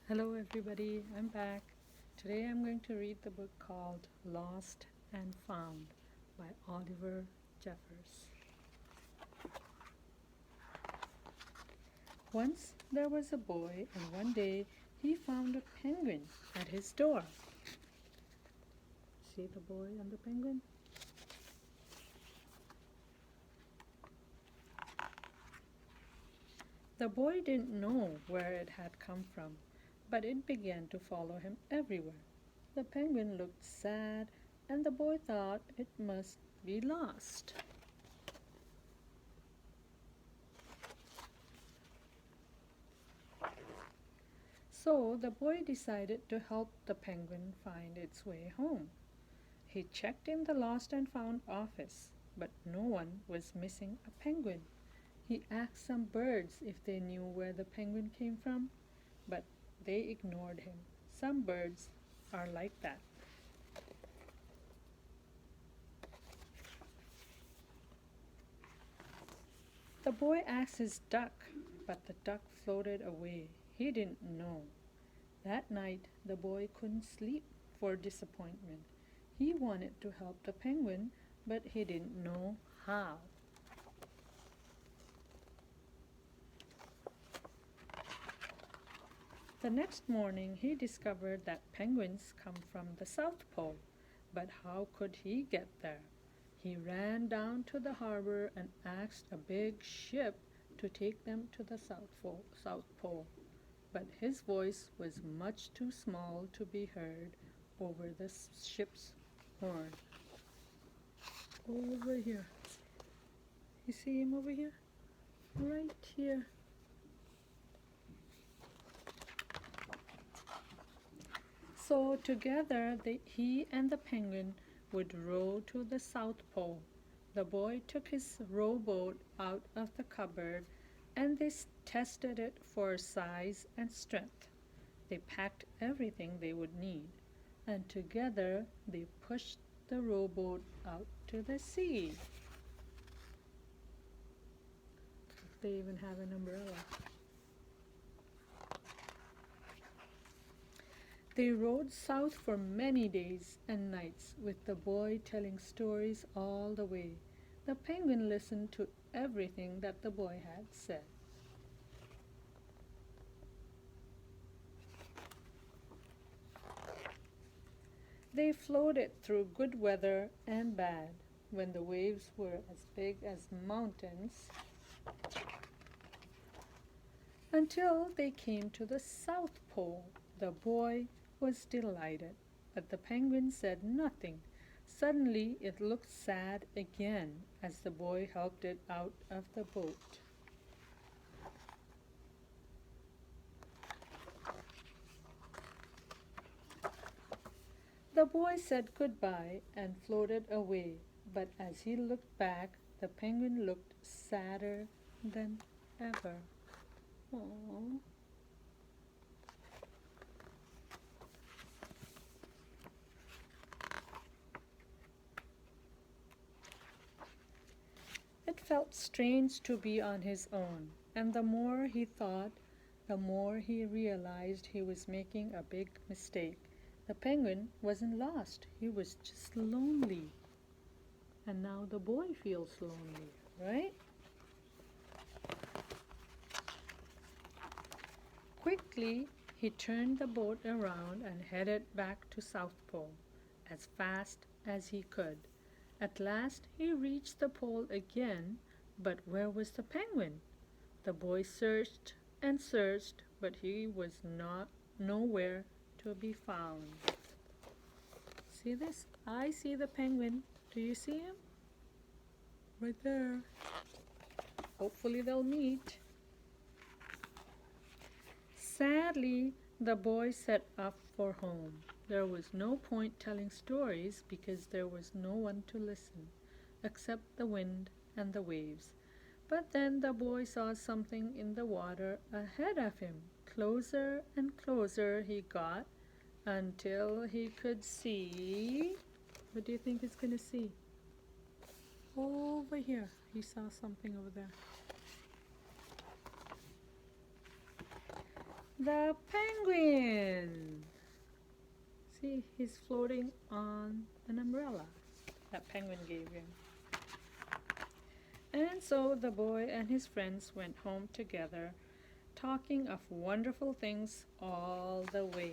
Hello, everybody. I'm back. Today I'm going to read the book called Lost and Found by Oliver Jeffers. Once there was a boy, and one day he found a penguin at his door. See the boy and the penguin? The boy didn't know where it had come from, but it began to follow him everywhere. The penguin looked sad, and the boy thought it must be lost. So the boy decided to help the penguin find its way home. He checked in the lost and found office, but no one was missing a penguin. He asked some birds if they knew where the penguin came from, but they ignored him. Some birds are like that. The boy asked his duck, but the duck floated away. He didn't know. That night the boy couldn't sleep for disappointment. He wanted to help the penguin, but he didn't know how. The next morning he discovered that penguins come from the South Pole, but how could he get there? He ran down to the harbor and asked a big ship to take them to the South Pole, but his voice was much too small to be heard over the ship's horn. Over here. You see him over here? Right here. So together he and the penguin would row to the South Pole. The boy took his rowboat out of the cupboard and they tested it for size and strength. They packed everything they would need, and together they pushed the rowboat out to the sea. They even have an umbrella. They rowed south for many days and nights, with the boy telling stories all the way. The penguin listened to everything that the boy had said. They floated through good weather and bad, when the waves were as big as mountains, until they came to the South Pole. The boy was delighted, but the penguin said nothing. Suddenly it looked sad again as the boy helped it out of the boat. The boy said goodbye and floated away, but as he looked back, the penguin looked sadder than ever. Aww. It felt strange to be on his own, and the more he thought, the more he realized he was making a big mistake. The penguin wasn't lost, he was just lonely. And now the boy feels lonely, right? Quickly, he turned the boat around and headed back to South Pole as fast as he could. At last he reached the pole again, but where was the penguin? The boy searched and searched, but he was nowhere to be found. See this? I see the penguin. Do you see him? Right there. Hopefully they'll meet. Sadly, the boy set off for home. There was no point telling stories because there was no one to listen, except the wind and the waves. But then the boy saw something in the water ahead of him. Closer and closer he got until he could see. What do you think he's going to see? Over here. He saw something over there. The penguin! See, he's floating on an umbrella that penguin gave him. And so the boy and his friends went home together, talking of wonderful things all the way.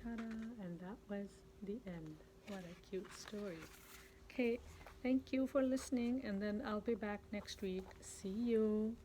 Ta-da! And that was the end. What a cute story. Okay, thank you for listening, and then I'll be back next week. See you.